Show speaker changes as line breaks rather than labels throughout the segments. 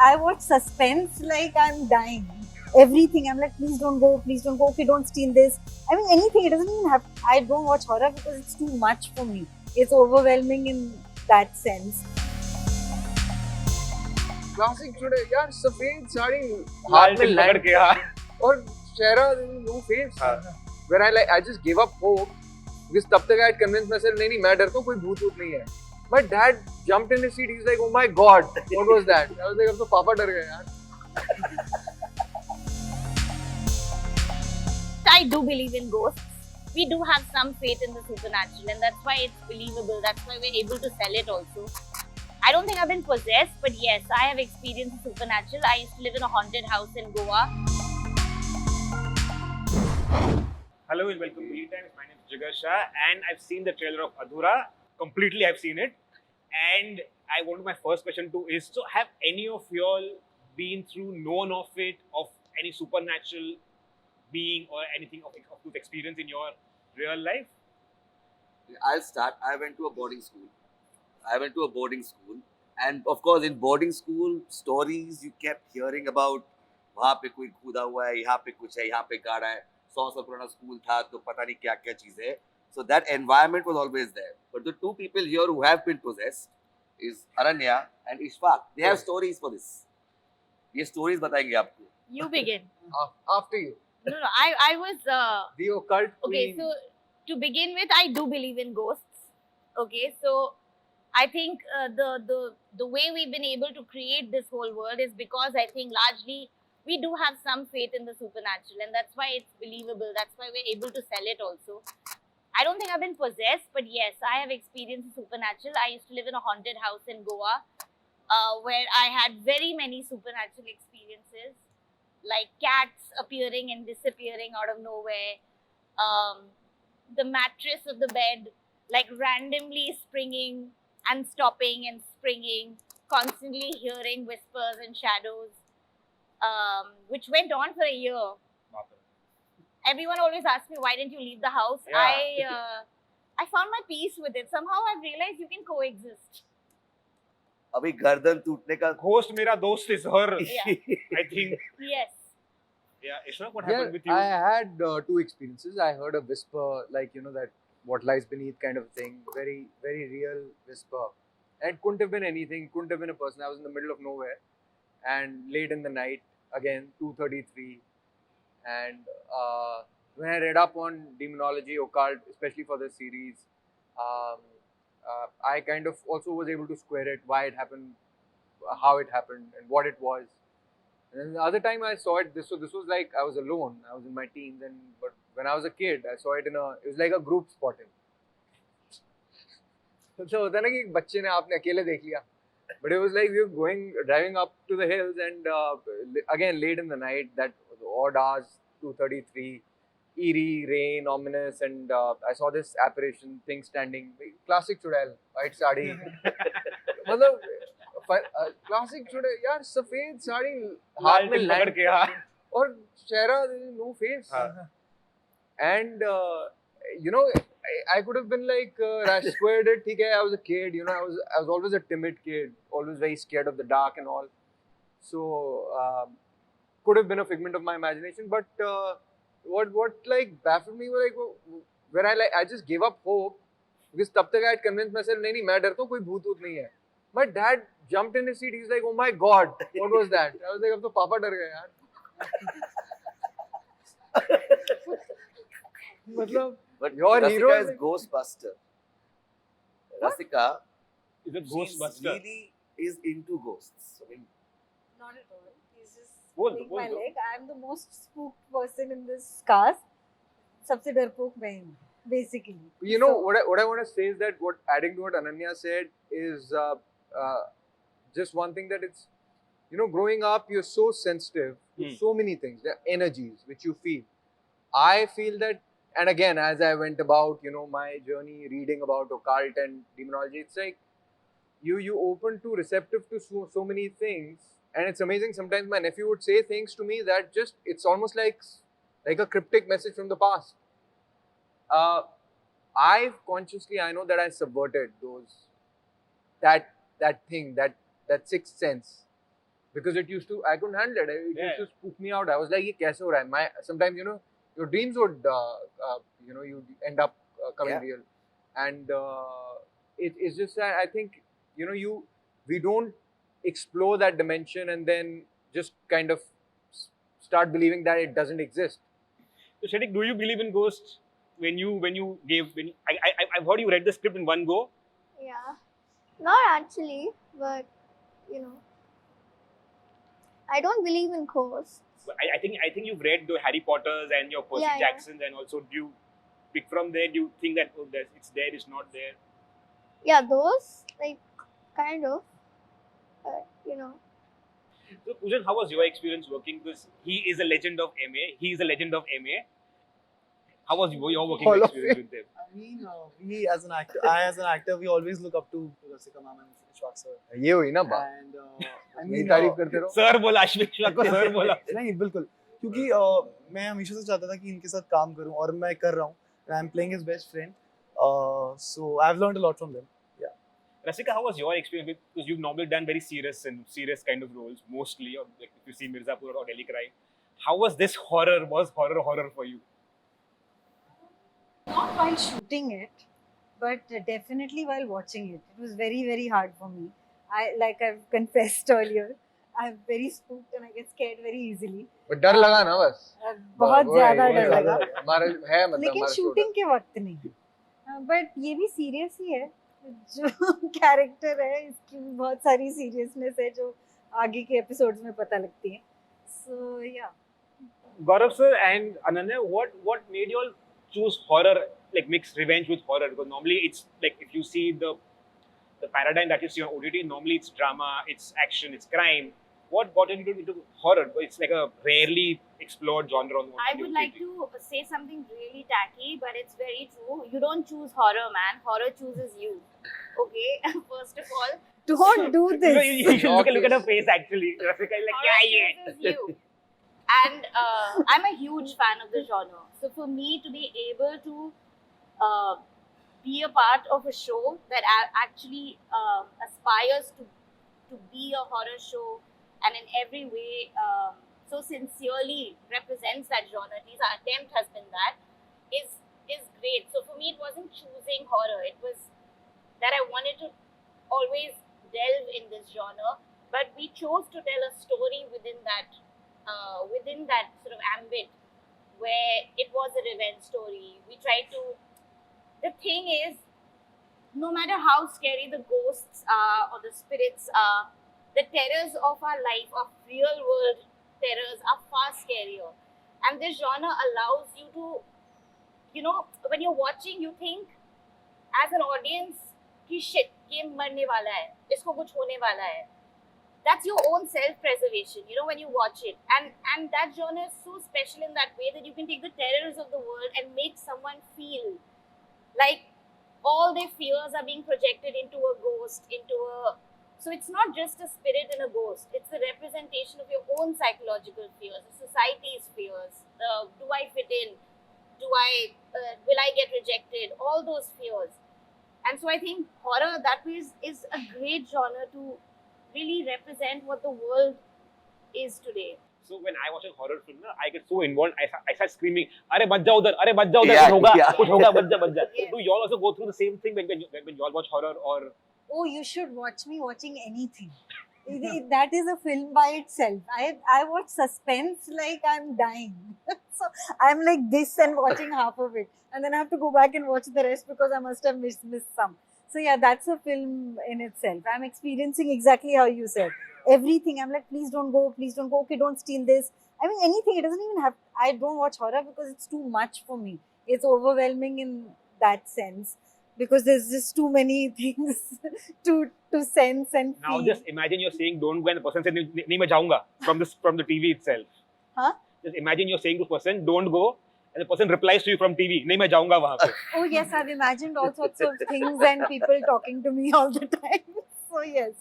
I watch suspense like I'm dying. Everything, I'm like, please don't go, okay, don't steal this. I mean, anything, it doesn't even have. I don't watch horror because it's too much for me. It's overwhelming in that sense.
Classic today, यार सफेद साड़ी
हाथ में पकड़ के हाँ
और चेहरा no face. Where I just gave up hope because तब तक I had convinced myself नहीं मैं डरता हूँ कोई भूत वूत नहीं है. My dad jumped in his seat. He's like, oh my god, what was that? I was like, अब तो पापा डर गए यार.
I do believe in ghosts. We do have some faith in the supernatural, and that's why it's believable. That's why we're able to sell it also. I don't think I've been possessed, but yes, I have experienced the supernatural. I used to live in a haunted house in Goa.
Hello and welcome to ETimes. My name is Jigar Shah and I've seen the trailer of Adhura. Completely I've seen it. And I want my first question to is, so have any of y'all been through, known of it, of any supernatural being or anything of this experience in your real life?
I'll start. I went to a boarding school. And of course in boarding school stories you kept hearing about वहाँ पे कोई कूदा हुआ है, यहाँ पे कुछ है, यहाँ पे गाड़ा है, 100 साल पुराना स्कूल था तो पता नहीं क्या क्या चीजें है. So that environment was always there. But the two people here who have been possessed is Ananya and Ishwak. They have stories for this. ये stories बताएंगे आपको.
You begin.
After you.
No, I was.
The occult
Okay,
queen.
so to begin with, I do believe in ghosts. Okay, so I think the way we've been able to create this whole world is because I think largely we do have some faith in the supernatural, and that's why it's believable. That's why we're able to sell it also. I don't think I've been possessed, but yes, I have experienced the supernatural. I used to live in a haunted house in Goa, where I had very many supernatural experiences, like cats appearing and disappearing out of nowhere, the mattress of the bed like randomly springing and stopping and springing, constantly hearing whispers and shadows, which went on for a year. Everyone always asks me, why didn't you leave the house?
Yeah.
I found my peace with it. Somehow I've realized you can coexist.
अभी गर्दन टूटने का
Ghost मेरा दोस्त is her.
Yeah.
I think.
Yes.
Yeah, Ishwak, what happened with you?
I had two experiences. I heard a whisper, like, that what lies beneath kind of thing. Very, very real whisper. And it couldn't have been anything, couldn't have been a person. I was in the middle of nowhere and late in the night, again, 2:33. And when I read up on demonology, occult, especially for this series, I kind of also was able to square it, why it happened, how it happened, and what it was. And then the other time I saw it, this was like I was alone. I was in my teens, but when I was a kid, I saw it it was like a group spotting. So होता है ना कि एक बच्चे ने आपने अकेले देख लिया. But it was like we were driving up to the hills, and again late in the night, that odd hours, 2:33, eerie, rain, ominous, and I saw this apparition thing standing. Classic चुड़ैल, white sari. मतलब classic चुड़ैल यार सफेद साड़ी हाथ में
पकड़ के हाँ
और चेहरा no face. And I could have been like squared it. ठीक है, I was a kid, I was always a timid kid, always very scared of the dark and all. So could have been a figment of my imagination. But what like baffled me was like where I just gave up hope because तब तक I had convinced myself नहीं मैं डरता हूँ कोई भूत वूत नहीं है. My dad jumped in his seat. He's like, oh my god, what was that? I was like, अब तो पापा डर गए यार. मतलब
But
your
Rasika
hero
is Ghostbuster. Rasika
is a Ghostbuster.
really is into ghosts. I mean,
Not at all. He's just
बोल
pulling
दो,
my
बोल दो.
leg. I'm the most spooked person in this cast. सबसे डरपोक मैं हूँ, basically.
What I want to say is that adding to what Ananya said is just one thing, that it's growing up you're so sensitive to so many things, the energies which you feel. I feel that, and again as I went about my journey reading about occult and demonology, it's like you open to receptive to so many things, and it's amazing. Sometimes my nephew would say things to me that just it's almost like a cryptic message from the past. I know that I subverted that thing, that sixth sense, because I couldn't handle it. It
Yeah.
used to spook me out. I was like, "ये कैसे हो रहा है?" Sometimes, your dreams would, you end up coming
Yeah.
real. And it's just that I think, we don't explore that dimension and then just kind of start believing that it doesn't exist.
So Shrenik, do you believe in ghosts? I've heard you read the script in one go.
Yeah. Not actually, but I don't believe in ghosts.
But I think you've read the Harry Potters and your Percy
Yeah, yeah.
Jacksons, and also do you pick from there? Do you think that it's there, it's not there?
Yeah, those kind of.
So Poojan, how was your experience working? Because he is a legend of MA. How was your working
Hall of
experience with them?
I mean, I as an actor, we always look up to Rasika ma'am and Ishwak sir.
ये हुई ना बात.
And I
मेरी
mean,
तारीफ करते रहो.
Sir बोला, Ishwak को sir बोला.
नहीं बिल्कुल, क्योंकि मैं हमेशा से चाहता था कि इनके साथ काम करूं और मैं कर रहा हूं. And I'm playing his best friend. So I've learned a lot from them. Yeah.
Rasika, how was your experience? Because you've normally done very serious kind of roles, mostly, or like if you see Mirzapur or Delhi Crime. How was this horror? Was horror for you?
Not while shooting it, but definitely while watching it. It was very, very hard for me. Like I've confessed earlier, I'm very spooked and I get scared very easily.
But डर लगा ना बस.
बहुत ज़्यादा डर लगा.
हमारा है मतलब
लेकिन
हमारा
शूटिंग के वक्त नहीं. बट ये भी सीरियस ही है. जो कैरेक्टर है इसकी बहुत सारी सीरियसनेस है जो आगे के एपिसोड्स में पता लगती है. So yeah.
Gauravv sir and Ananya, what made you all choose horror, like mix revenge with horror? Because normally it's like if you see the paradigm that you see on OTT, normally it's drama, it's action, it's crime. What got you into horror? It's like a rarely explored genre on
I would like to say something really tacky, but it's very true. You don't choose horror, man. Horror chooses you. Okay, first of all.
Don't do this.
You should look at her face actually. Rasika is like,
Horror
yeah.
chooses you. And I'm a huge fan of the genre. So for me to be able to be a part of a show that actually aspires to be a horror show and in every way so sincerely represents that genre, at least our attempt has been that, is great. So for me, it wasn't choosing horror. It was that I wanted to always delve in this genre, but we chose to tell a story within that sort of ambit where it was a revenge story. We tried to. The thing is, no matter how scary the ghosts are or the spirits are, the terrors of our life, of real world terrors, are far scarier. And this genre allows you to, when you're watching, you think as an audience, कि shit, ये मरने वाला है, इसको कुछ होने वाला है. That's your own self-preservation, when you watch it. And that genre is so special in that way that you can take the terrors of the world and make someone feel like all their fears are being projected into a ghost, so it's not just a spirit and a ghost, it's the representation of your own psychological fears, the society's fears, do I fit in, will I get rejected, all those fears. And so I think horror that way is a great genre to really represent what the world is today.
So when I watch a horror film, I get so involved. I start screaming, "Arey bach jao udhar! Arey bach jao udhar! Kuch hoga, bach ja."
Yeah.
Do you all also go through the same thing when you all watch horror or?
Oh, you should watch me watching anything. That is a film by itself. I watch suspense like I'm dying. So I'm like this and watching half of it, and then I have to go back and watch the rest because I must have missed some. So yeah, that's a film in itself. I'm experiencing exactly how you said. Everything. I'm like, please don't go. Okay, don't steal this. I mean, anything. It doesn't even have. I don't watch horror because it's too much for me. It's overwhelming in that sense because there's just too many things to sense and feel.
Now just imagine you're saying don't go and the person says nahi main jaunga from the TV itself.
Huh?
Just imagine you're saying to the person don't go and the person replies to you from TV nahi main jaunga wahan pe.
Oh yes, I've imagined all sorts of things and people talking to me all the time. So yes.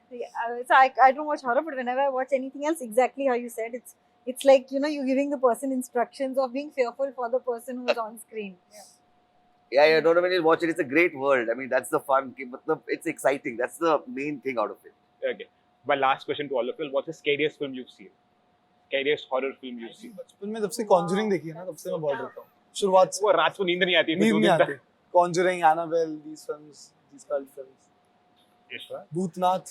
Yeah, so I don't watch horror, but whenever I watch anything else, exactly how you said, it's like you're giving the person instructions of being fearful for the person who's on screen.
Yeah, don't when you watch it, it's a great world. I mean, that's the fun. It's exciting. That's the main thing out of it.
Okay. my last question to all of you: what's the scariest film you've seen? Scariest horror film you've seen?
बचपन में जब से Conjuring देखी है ना, तब से मैं बहुत डरता हूँ. शुरुआत से
वो रात को नींद नहीं आती.
नींद नहीं आती. Conjuring, Annabelle, these films, these cult films.
Ishwak?
Bhootnath,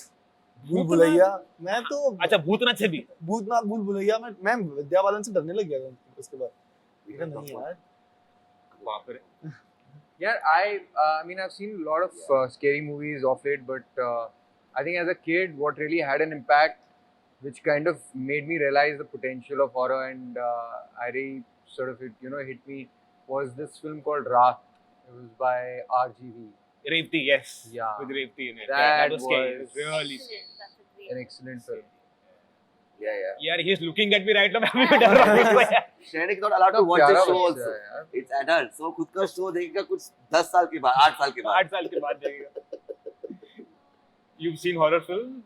भूल भुलैया. मैं तो
अच्छा, भूतनाथ से भी.
भूतनाथ, भूल भुलैया मैं विद्या बालन से डरने लग गया था उसके बाद. नहीं यार.
बाप रे.
Yeah, I mean, I've seen a lot of scary movies of late, but I think as a kid, what really had an impact, which kind of made me realize the potential of horror, and I really sort of hit me, was this film called Wrath. It was by RGV.
Revti, yes.
Yeah.
With Revti in it.
That
was scary. It
was
was really scary.
That's a great
An excellent film.
Yeah.
Yeah, he's looking at me right now. मैं भी डर रहा हूँ.
Shrenik not allowed to watch
प्यारा
the show
बच्चा
also.
है यार.
It's adult. So खुद का show देखेगा कुछ 10 साल के बाद, 8 साल के बाद.
8 साल के बाद देखेगा. You've seen horror film,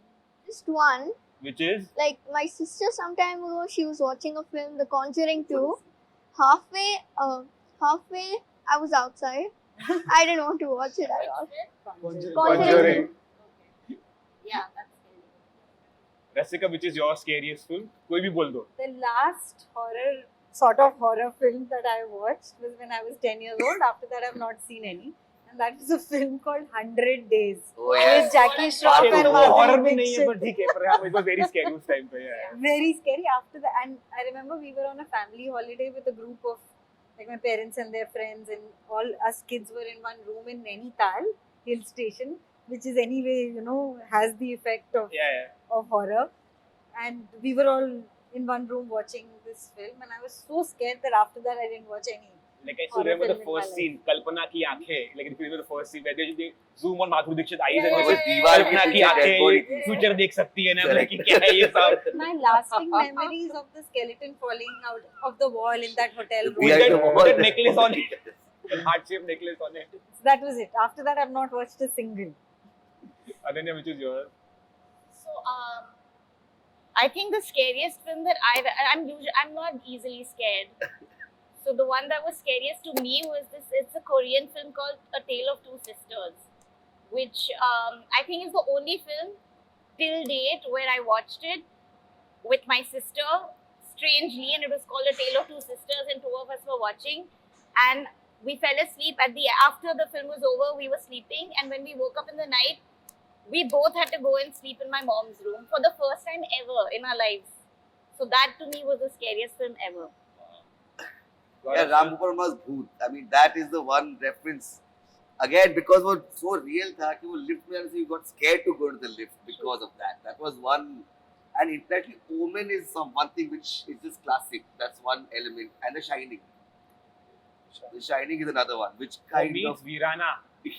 Just one.
which is
Like my sister some time ago, she was watching a film, The Conjuring 2. Halfway, I was outside. I didn't want to watch it at all.
Conjuring.
Conjuring.
Yeah, that's scary.
Rasika, which is your scariest film? कोई भी बोल दो.
The last sort of horror film that I watched was when I was 10 years old. After that, I've not seen any. And that is a film called 100 Days.
Oh, yes.
With Jackie Shroff and
वो
Madhuri
horror भी नहीं है,
Dixit.
पर ठीक है. पर हाँ, it was very scary उस time पे. Yeah.
Very scary after that. And I remember we were on a family holiday with a group of like my parents and their friends, and all us kids were in one room in Nainital hill station, which is anyway has the effect of
Yeah.
horror. And we were all in one room watching this film, and I was so scared that after that I didn't watch any.
Like I still
Horror
remember the
film in my
first
life.
scene, Kalpana की आंखें. Like if you remember the first scene where they zoom on Madhuri Dixit eyes
Yeah,
and
yeah,
they
yeah,
say,
yeah,
Kalpana
yeah,
की
yeah,
आंखें
dead body.
ये future देख सकती है ना. मतलब कि क्या है ये सब.
My lasting memories of the skeleton falling out of the wall in that hotel
The
room.
behind the
With
wall.
that necklace on it. That heart-shaped necklace on it.
That was it. After that, I've not watched a single.
Ananya, which is yours?
So, I think the scariest film that I'm not easily scared. So the one that was scariest to me was this. It's a Korean film called A Tale of Two Sisters, which I think is the only film till date where I watched it with my sister, strangely, and it was called A Tale of Two Sisters, and two of us were watching, and we fell asleep after the film was over. We were sleeping, and when we woke up in the night, we both had to go and sleep in my mom's room for the first time ever in our lives. So that to me was the scariest film ever.
Yeah, Ram Gopal's Bhoot. I mean, that is the one reference. Again, because वो so real था कि वो lift में आने से you got scared to go to the lift because of that. That was one. And exactly, Omen is one thing which is just classic. That's one element. And The Shining. The Shining is another one, which kind
For me,
of.
it's Virana.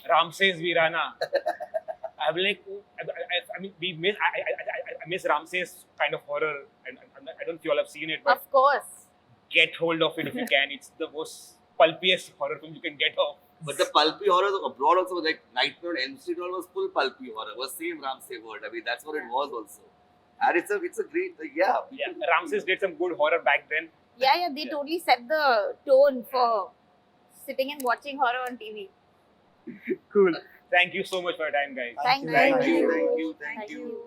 Ramses Virana. I'm like, I mean, I miss Ramses kind of horror, and I don't feel I've seen it, but
Of course.
get hold of it if you can. It's the most pulpiest horror film you can get off.
But the pulpy horror abroad also was like Nightmare on Elm Street all was full pulpy horror. It was same Ramsey word. I mean, that's what it was also. And it's a great, yeah.
Yeah, Ramses did some good horror back then.
Yeah, they totally set the tone for sitting and watching horror on TV.
Cool. Thank you so much for your time, guys.
Thank
Thank
you.
you.
Thank you.